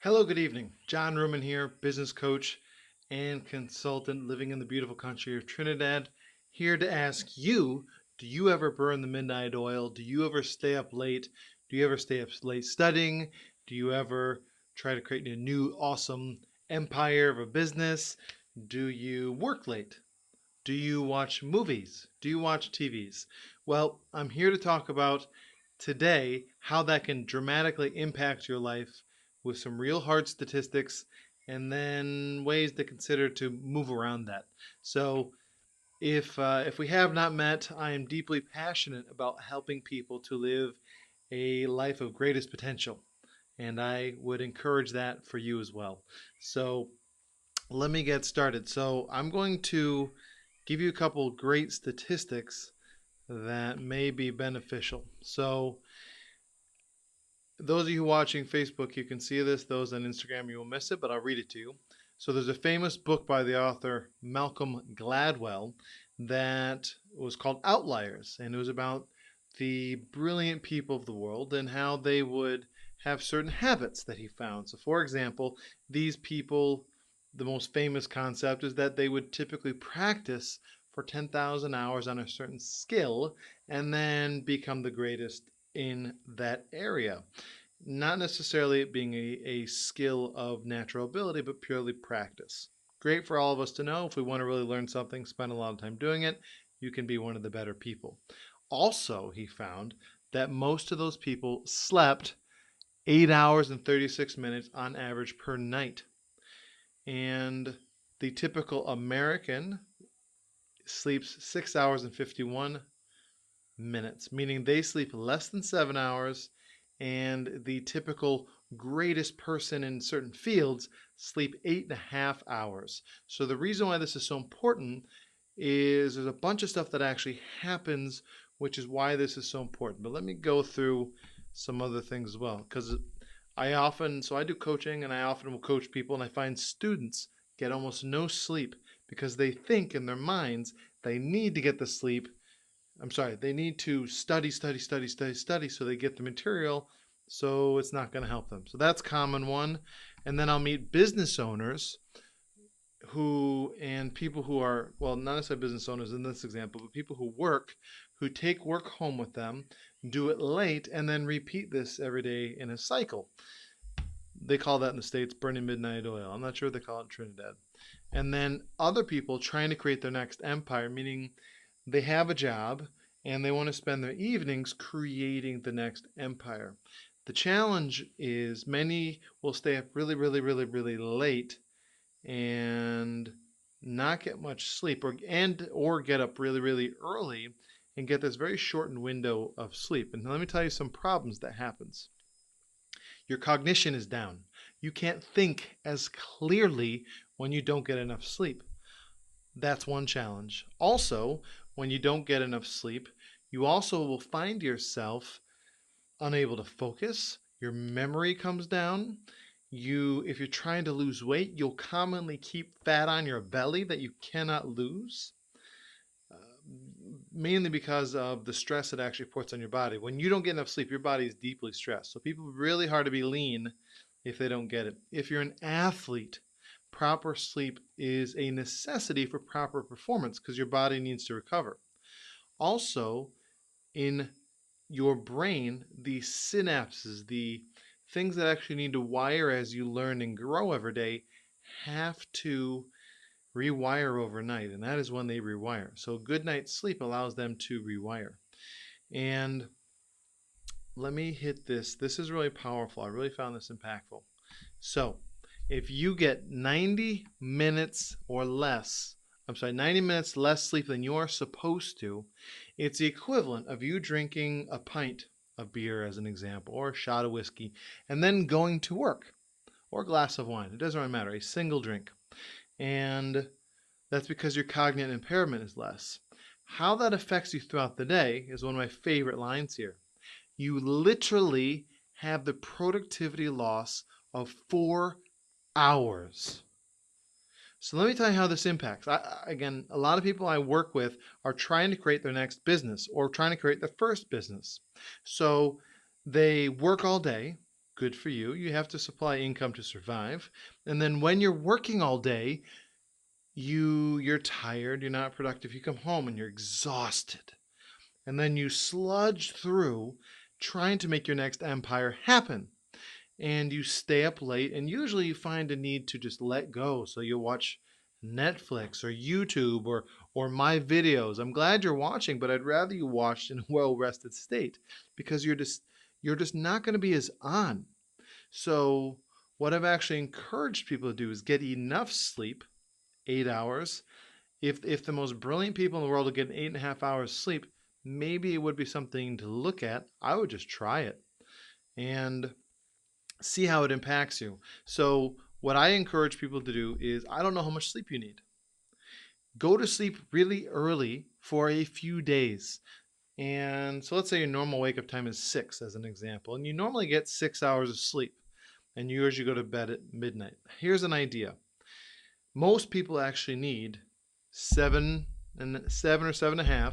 Hello, good evening. John Ruman here, business coach and consultant living in the beautiful country of Trinidad. Here to ask you, do you ever burn the midnight oil? Do you ever stay up late? Do you ever stay up late studying? Do you ever try to create a new awesome empire of a business? Do you work late? Do you watch movies? Do you watch TVs? Well, I'm here to talk about today how that can dramatically impact your life with some real hard statistics and then ways to consider to move around that. So, if we have not met, I am deeply passionate about helping people to live a life of greatest potential, and I would encourage that for you as well. So, let me get started. So, I'm going to give you a couple great statistics that may be beneficial. So, those of you watching Facebook, you can see this. Those on Instagram, you will miss it, but I'll read it to you. So, there's a famous book by the author Malcolm Gladwell that was called Outliers, and it was about the brilliant people of the world and how they would have certain habits that he found. So, for example, these people, the most famous concept is that they would typically practice for 10,000 hours on a certain skill and then become the greatest in that area. Not necessarily it being a skill of natural ability, but purely practice. Great for all of us to know. If we want to really learn something, spend a lot of time doing it, you can be one of the better people. Also, he found that most of those people slept 8 hours and 36 minutes on average per night. And the typical American sleeps 6 hours and 51 minutes, meaning they sleep less than 7 hours, and the typical greatest person in certain fields sleep 8.5 hours. So the reason why this is so important is there's a bunch of stuff that actually happens, which is why this is so important. But let me go through some other things as well, because I do coaching and I often will coach people, and I find students get almost no sleep because they think in their minds they need to get the sleep. They need to study so they get the material, so it's not going to help them. So that's common one. And then I'll meet business owners and people who are, well, not necessarily business owners in this example, but people who work, who take work home with them, do it late, and then repeat this every day in a cycle. They call that in the States burning midnight oil. I'm not sure what they call it in Trinidad. And then other people trying to create their next empire, meaning they have a job and they want to spend their evenings creating the next empire. The challenge is many will stay up really, really, really, really late and not get much sleep, or get up really, really early and get this very shortened window of sleep. And let me tell you some problems that happens. Your cognition is down. You can't think as clearly when you don't get enough sleep. That's one challenge. Also, when you don't get enough sleep, you also will find yourself unable to focus. Your memory comes down. If you're trying to lose weight, you'll commonly keep fat on your belly that you cannot lose, uh, mainly because of the stress it actually puts on your body. When you don't get enough sleep, your body is deeply stressed. So people really hard to be lean if they don't get it. If you're an athlete, proper sleep is a necessity for proper performance because your body needs to recover. Also, in your brain, the synapses, the things that actually need to wire as you learn and grow every day, have to rewire overnight, and that is when they rewire. So, a good night's sleep allows them to rewire. And let me hit this. This is really powerful. I really found this impactful. So, if you get 90 minutes or less, 90 minutes less sleep than you are supposed to, it's the equivalent of you drinking a pint of beer, as an example, or a shot of whiskey, and then going to work, or a glass of wine. It doesn't really matter, a single drink. And that's because your cognitive impairment is less. How that affects you throughout the day is one of my favorite lines here. You literally have the productivity loss of 4 hours. So let me tell you how this impacts. Again, a lot of people I work with are trying to create their next business or trying to create their first business. So they work all day, good for you. You have to supply income to survive. And then when you're working all day, you're tired, you're not productive. You come home and you're exhausted. And then you sludge through trying to make your next empire happen. And you stay up late, and usually you find a need to just let go. So you'll watch Netflix or YouTube or my videos. I'm glad you're watching, but I'd rather you watched in a well-rested state because you're just not going to be as on. So what I've actually encouraged people to do is get enough sleep, 8 hours. If the most brilliant people in the world are getting 8.5 hours sleep, maybe it would be something to look at. I would just try it and see how it impacts you. So what I encourage people to do is, I don't know how much sleep you need. Go to sleep really early for a few days. And so let's say your normal wake up time is 6 as an example, and you normally get 6 hours of sleep, and you usually go to bed at midnight. Here's an idea. Most people actually need 7 or 7.5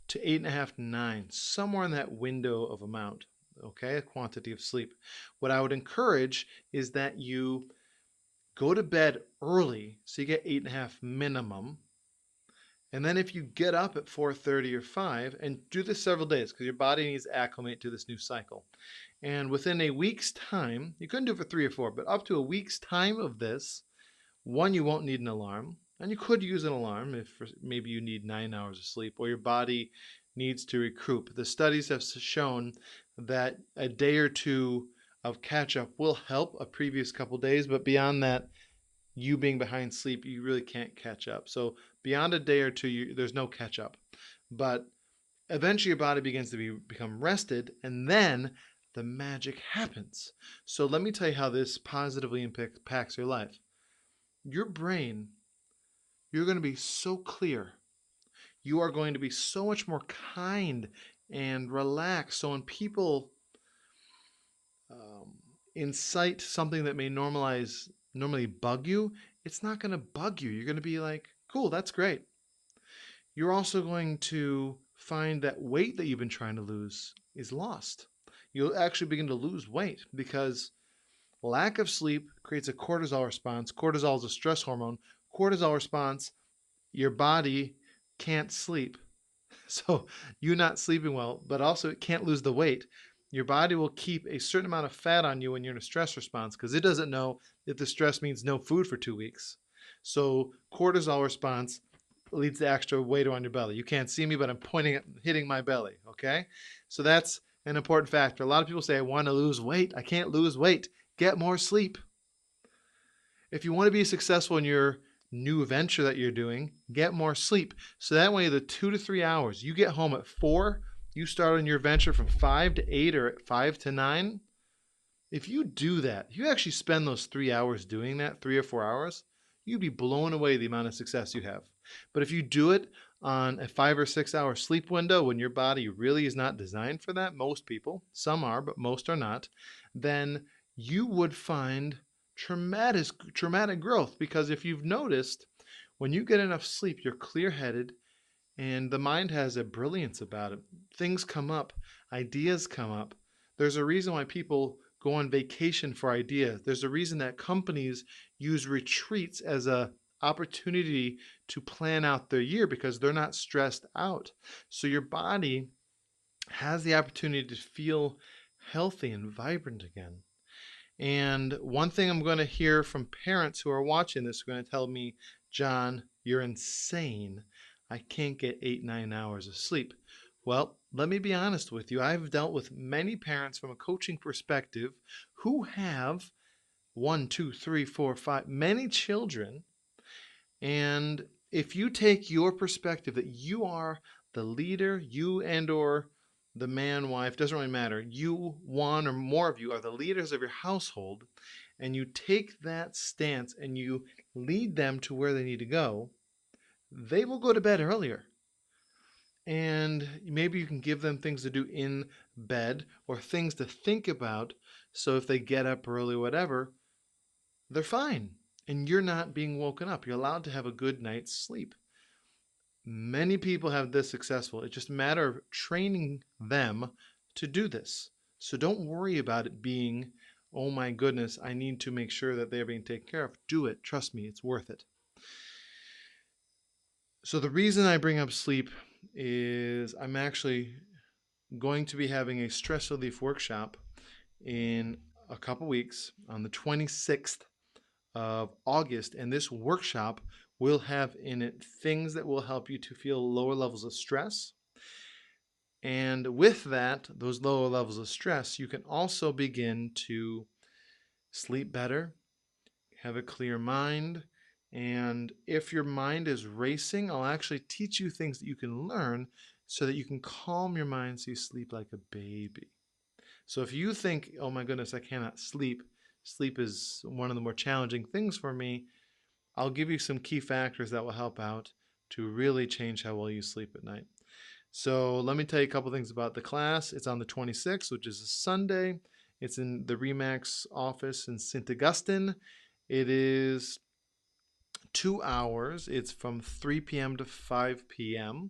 to 8.5 to 9, somewhere in that window of amount, okay, a quantity of sleep. What I would encourage is that you go to bed early so you get 8.5 minimum. And then if you get up at 4:30 or 5, and do this several days because your body needs to acclimate to this new cycle. And within a week's time, you couldn't do it for 3 or 4, but up to a week's time of this, one, you won't need an alarm. And you could use an alarm if maybe you need 9 hours of sleep or your body needs to recoup. The studies have shown that a day or two of catch up will help a previous couple days, but beyond that, you being behind sleep, you really can't catch up. So beyond a day or two, there's no catch up. But eventually your body begins to become rested, and then the magic happens. So let me tell you how this positively impacts your life. Your brain, you're going to be so clear. You are going to be so much more kind and relaxed. So when people incite something that may normally bug you, it's not going to bug you. You're going to be like, cool, that's great. You're also going to find that weight that you've been trying to lose is lost. You'll actually begin to lose weight because lack of sleep creates a cortisol response. Cortisol is a stress hormone. Cortisol response, your body can't sleep. So you not sleeping well, but also it can't lose the weight. Your body will keep a certain amount of fat on you when you're in a stress response because it doesn't know if the stress means no food for 2 weeks. So cortisol response leads to extra weight on your belly. You can't see me, but I'm pointing at hitting my belly, okay? So that's an important factor. A lot of people say, I want to lose weight. I can't lose weight. Get more sleep. If you want to be successful in your new venture that you're doing, get more sleep. So that way the 2 to 3 hours, you get home at 4, you start on your venture from 5 to 8 or 5 to 9. If you do that, if you actually spend those 3 hours doing that, 3 or 4 hours, you'd be blown away the amount of success you have. But if you do it on a 5 or 6 hour sleep window when your body really is not designed for that, most people, some are, but most are not, then you would find traumatic growth. Because if you've noticed, when you get enough sleep, you're clear-headed and the mind has a brilliance about it. Things come up, ideas come up. There's a reason why people go on vacation for ideas. There's a reason that companies use retreats as a opportunity to plan out their year because they're not stressed out. So your body has the opportunity to feel healthy and vibrant again. And one thing I'm going to hear from parents who are watching this are going to tell me, John, you're insane. I can't get 8, 9 hours of sleep. Well, let me be honest with you. I've dealt with many parents from a coaching perspective who have 1, 2, 3, 4, 5, many children. And if you take your perspective that you are the leader, you and or the man, wife, doesn't really matter. You, one or more of you, are the leaders of your household, and you take that stance and you lead them to where they need to go, they will go to bed earlier. And maybe you can give them things to do in bed or things to think about. So if they get up early, whatever, they're fine. And you're not being woken up. You're allowed to have a good night's sleep. Many people have this successful. It's just a matter of training them to do this. So don't worry about it being, oh my goodness, I need to make sure that they're being taken care of. Do it. Trust me, it's worth it. So the reason I bring up sleep is I'm actually going to be having a stress relief workshop in a couple weeks on the 26th of August. And this workshop will have in it things that will help you to feel lower levels of stress. And with that, those lower levels of stress, you can also begin to sleep better, have a clear mind. And if your mind is racing, I'll actually teach you things that you can learn so that you can calm your mind so you sleep like a baby. So if you think, oh my goodness, I cannot sleep, sleep is one of the more challenging things for me, I'll give you some key factors that will help out to really change how well you sleep at night. So let me tell you a couple things about the class. It's on the 26th, which is a Sunday. It's in the Remax office in St. Augustine. It is 2 hours. It's from 3 p.m. to 5 p.m.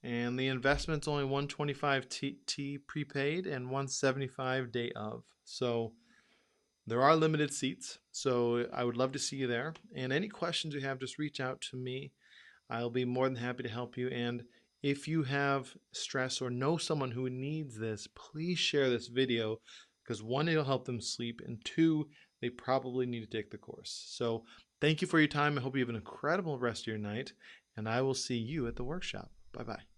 And the investment's only $125 T prepaid and $175 day of. So there are limited seats. So I would love to see you there. And any questions you have, just reach out to me. I'll be more than happy to help you. And if you have stress or know someone who needs this, please share this video because one, it'll help them sleep, and two, they probably need to take the course. So thank you for your time. I hope you have an incredible rest of your night, and I will see you at the workshop. Bye-bye.